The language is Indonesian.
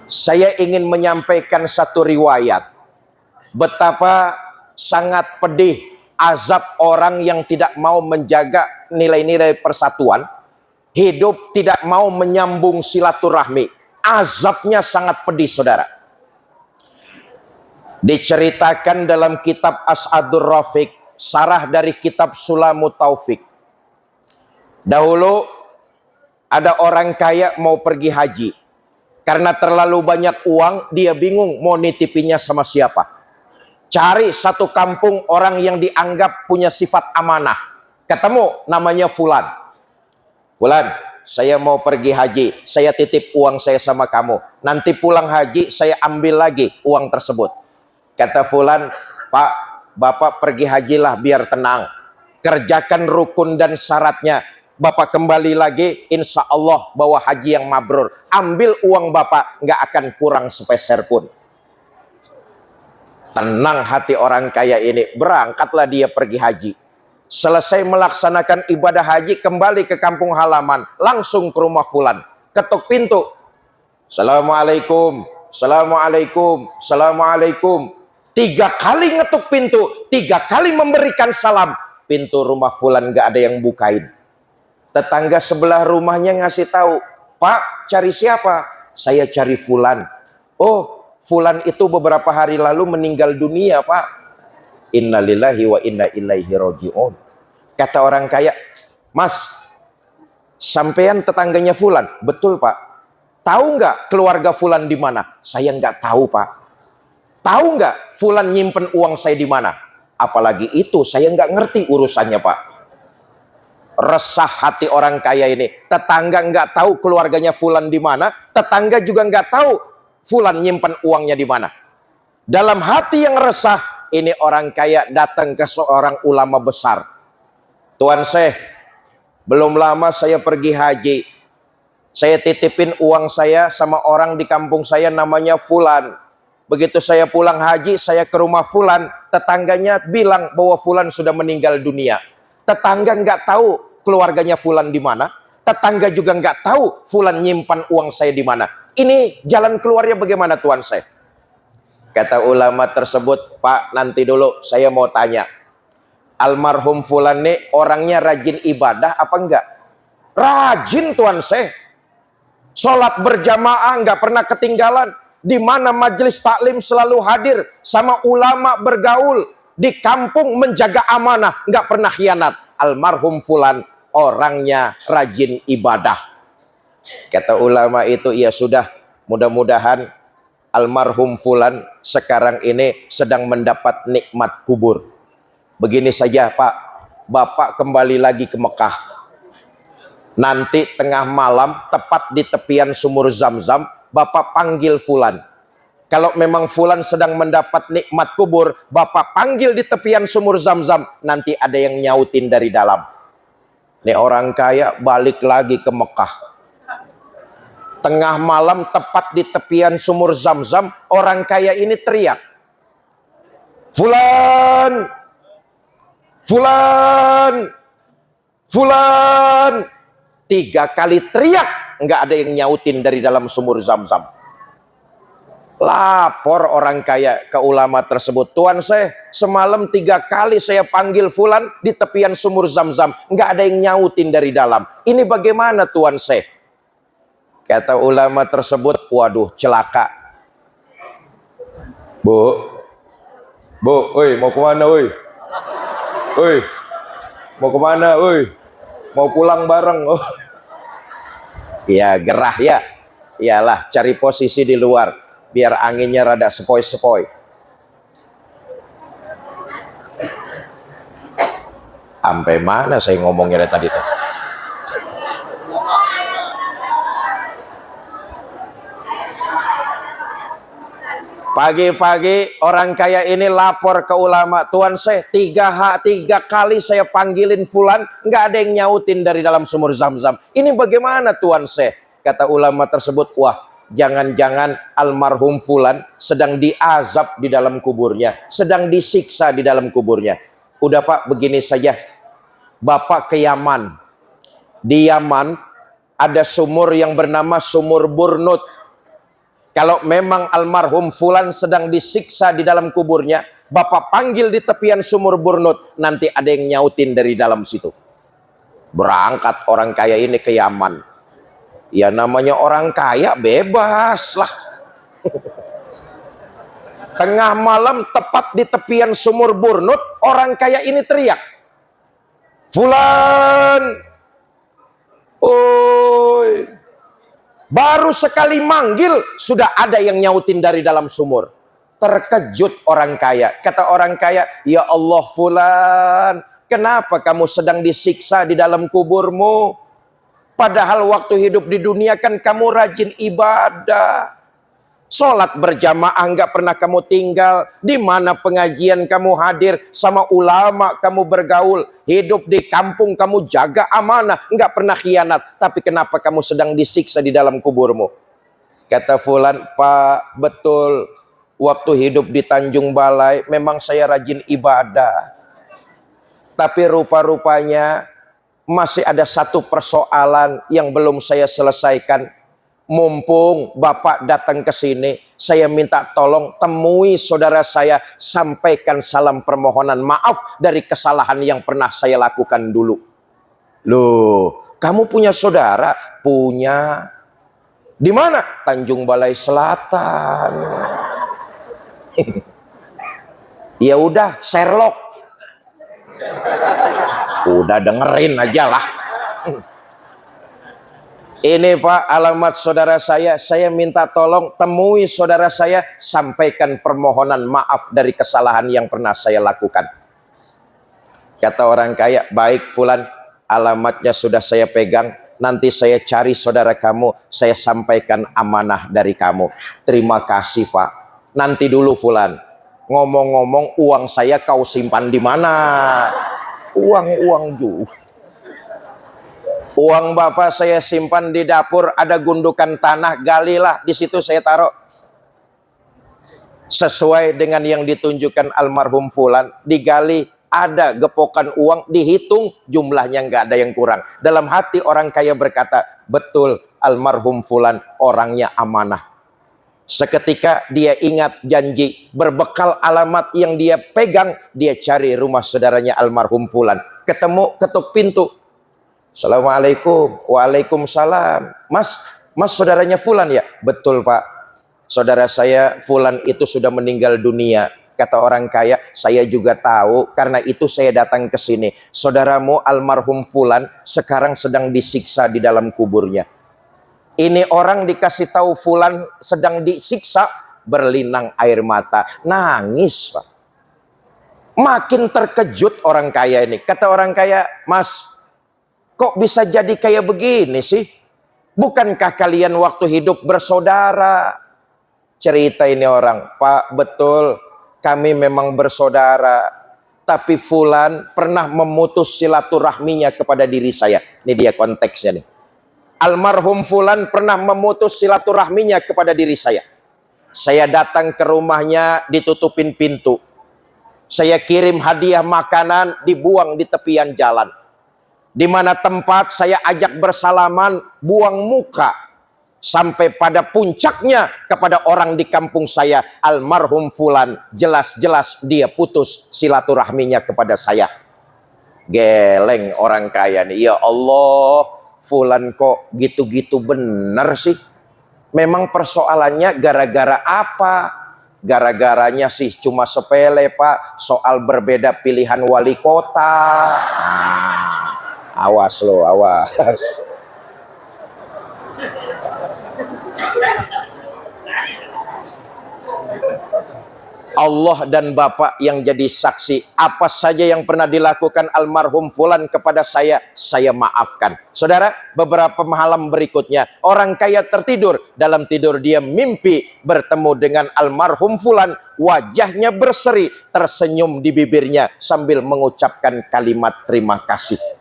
Saya ingin menyampaikan satu riwayat betapa sangat pedih azab orang yang tidak mau menjaga nilai-nilai persatuan, hidup tidak mau menyambung silaturahmi. Azabnya sangat pedih, saudara. Diceritakan dalam kitab As'adur Rafiq, sarah dari kitab Sulamut Taufik. Dahulu ada orang kaya mau pergi haji. Karena terlalu banyak uang, dia bingung mau nitipinnya sama siapa. Cari satu kampung orang yang dianggap punya sifat amanah. Ketemu, namanya Fulan. Fulan, saya mau pergi haji, saya titip uang saya sama kamu. Nanti pulang haji, saya ambil lagi uang tersebut. Kata Fulan, Pak, Bapak pergi hajilah biar tenang. Kerjakan rukun dan syaratnya. Bapak kembali lagi, insya Allah bawa haji yang mabrur. Ambil uang Bapak, nggak akan kurang sepeser pun. Tenang hati orang kaya ini. Berangkatlah dia pergi haji. Selesai melaksanakan ibadah haji, kembali ke kampung halaman. Langsung ke rumah Fulan. Ketuk pintu. Assalamualaikum, Assalamualaikum, Assalamualaikum. 3 kali ngetuk pintu, 3 kali memberikan salam. Pintu rumah Fulan nggak ada yang bukain. Tetangga sebelah rumahnya ngasih tahu, Pak, cari siapa? Saya cari Fulan. Oh, Fulan itu beberapa hari lalu meninggal dunia, Pak. Innalillahi wa inna ilaihi raji'un. Kata orang kaya, Mas, sampean tetangganya Fulan? Betul, Pak. Tahu nggak keluarga Fulan di mana? Saya nggak tahu, Pak. Tahu nggak Fulan nyimpen uang saya di mana? Apalagi itu, saya nggak ngerti urusannya, Pak. Resah hati orang kaya ini. Tetangga nggak tahu keluarganya Fulan di mana, tetangga juga nggak tahu Fulan nyimpan uangnya di mana. Dalam hati yang resah, ini orang kaya datang ke seorang ulama besar. Tuan Syekh, belum lama saya pergi haji. Saya titipin uang saya sama orang di kampung saya namanya Fulan. Begitu saya pulang haji, saya ke rumah Fulan, tetangganya bilang bahwa Fulan sudah meninggal dunia. Tetangga nggak tahu keluarganya Fulan di mana. Tetangga juga nggak tahu Fulan nyimpan uang saya di mana. Ini jalan keluarnya bagaimana, Tuan Syekh? Kata ulama tersebut, Pak, nanti dulu saya mau tanya. Almarhum Fulan ini orangnya rajin ibadah apa enggak? Rajin, Tuan Syekh. Sholat berjamaah nggak pernah ketinggalan. Di mana majelis taklim selalu hadir, sama ulama bergaul. Di kampung menjaga amanah, nggak pernah khianat. Almarhum Fulan orangnya rajin ibadah. Kata ulama itu, ya sudah, mudah-mudahan almarhum Fulan sekarang ini sedang mendapat nikmat kubur. Begini saja, Pak, Bapak kembali lagi ke Mekah. Nanti tengah malam, tepat di tepian sumur Zam-Zam, Bapak panggil Fulan. Kalau memang Fulan sedang mendapat nikmat kubur, Bapak panggil di tepian sumur Zam-Zam. Nanti ada yang nyautin dari dalam. Ini orang kaya balik lagi ke Mekah. Tengah malam tepat di tepian sumur Zam-Zam, orang kaya ini teriak. Fulan! Fulan! Fulan! 3 kali teriak, nggak ada yang nyautin dari dalam sumur Zam-Zam. Lapor orang kaya ke ulama tersebut, Tuan Syekh, semalam 3 kali saya panggil Fulan di tepian sumur Zam-Zam, nggak ada yang nyautin dari dalam. Ini bagaimana, Tuan Syekh? Kata ulama tersebut, waduh, celaka. Bu, oi, mau kemana, oi? Oi, mau kemana, oi? Mau pulang bareng, oh. Ya, gerah ya. Iyalah, cari posisi di luar biar anginnya rada sepoi-sepoi. Sampai mana saya ngomongnya dari tadi tuh? Pagi-pagi orang kaya ini lapor ke ulama, Tuan Syekh, 3 kali saya panggilin Fulan, nggak ada yang nyautin dari dalam sumur Zam-Zam. Ini bagaimana, Tuan Syekh? Kata ulama tersebut, wah, jangan-jangan almarhum Fulan sedang diazab di dalam kuburnya, sedang disiksa di dalam kuburnya. Udah, Pak, begini saja. Bapak ke Yaman. Di Yaman ada sumur yang bernama sumur Burnut. Kalau memang almarhum fulan sedang disiksa di dalam kuburnya, Bapak panggil di tepian sumur Burnut, nanti ada yang nyautin dari dalam situ. Berangkat orang kaya ini ke Yaman. Ya namanya orang kaya bebas lah. Tengah malam tepat di tepian sumur Burnut, orang kaya ini teriak, "Fulan, oi!" Baru sekali manggil, sudah ada yang nyautin dari dalam sumur. Terkejut orang kaya. Kata orang kaya, "Ya Allah fulan, kenapa kamu sedang disiksa di dalam kuburmu? Padahal waktu hidup di dunia kan kamu rajin ibadah. Sholat berjamaah nggak pernah kamu tinggal. Di mana pengajian kamu hadir, sama ulama kamu bergaul. Hidup di kampung kamu jaga amanah, nggak pernah khianat. Tapi kenapa kamu sedang disiksa di dalam kuburmu?" Kata fulan, "Pak, betul. Waktu hidup di Tanjung Balai memang saya rajin ibadah. Tapi rupa-rupanya masih ada satu persoalan yang belum saya selesaikan. Mumpung Bapak datang ke sini, saya minta tolong temui saudara saya, sampaikan salam permohonan maaf dari kesalahan yang pernah saya lakukan dulu." Loh, kamu punya saudara? Punya. Di mana? Tanjung Balai Selatan. Ya udah, Sherlock. Udah dengerin aja lah. "Ini Pak, alamat saudara saya minta tolong temui saudara saya, sampaikan permohonan maaf dari kesalahan yang pernah saya lakukan." Kata orang kaya, "Baik fulan, alamatnya sudah saya pegang, nanti saya cari saudara kamu, saya sampaikan amanah dari kamu." "Terima kasih Pak." "Nanti dulu fulan, ngomong-ngomong uang saya kau simpan di mana?" Uang juga. "Uang Bapak saya simpan di dapur, ada gundukan tanah, galilah di situ saya taruh." Sesuai dengan yang ditunjukkan almarhum fulan, digali, ada gepokan uang, dihitung jumlahnya nggak ada yang kurang. Dalam hati orang kaya berkata, betul almarhum fulan orangnya amanah. Seketika dia ingat janji, berbekal alamat yang dia pegang, dia cari rumah saudaranya almarhum fulan. Ketemu, ketuk pintu. "Assalamualaikum." "Waalaikumsalam." Mas saudaranya fulan ya?" "Betul Pak, saudara saya fulan itu sudah meninggal dunia." Kata orang kaya, "Saya juga tahu, karena itu saya datang ke sini. Saudaramu almarhum fulan sekarang sedang disiksa di dalam kuburnya." Ini orang dikasih tahu fulan sedang disiksa, berlinang air mata, nangis Pak. Makin terkejut orang kaya ini. Kata orang kaya, "Mas, kok bisa jadi kayak begini sih? Bukankah kalian waktu hidup bersaudara?" Cerita ini orang, "Pak, betul, kami memang bersaudara. Tapi fulan pernah memutus silaturahminya kepada diri saya." Ini dia konteksnya nih. Almarhum fulan pernah memutus silaturahminya kepada diri saya. Saya datang ke rumahnya, ditutupin pintu. Saya kirim hadiah makanan, dibuang di tepian jalan. Di mana tempat saya ajak bersalaman, buang muka. Sampai pada puncaknya kepada orang di kampung saya, almarhum fulan jelas-jelas dia putus silaturahminya kepada saya. Geleng orang kaya nih, "Ya Allah, fulan kok gitu-gitu bener sih? Memang persoalannya gara-gara apa?" "Gara-garanya sih cuma sepele Pak, soal berbeda pilihan wali kota." Awas lo, awas. Allah dan Bapak yang jadi saksi, apa saja yang pernah dilakukan almarhum fulan kepada saya maafkan. Saudara, beberapa malam berikutnya, orang kaya tertidur. Dalam tidur dia mimpi bertemu dengan almarhum fulan, wajahnya berseri, tersenyum di bibirnya sambil mengucapkan kalimat terima kasih.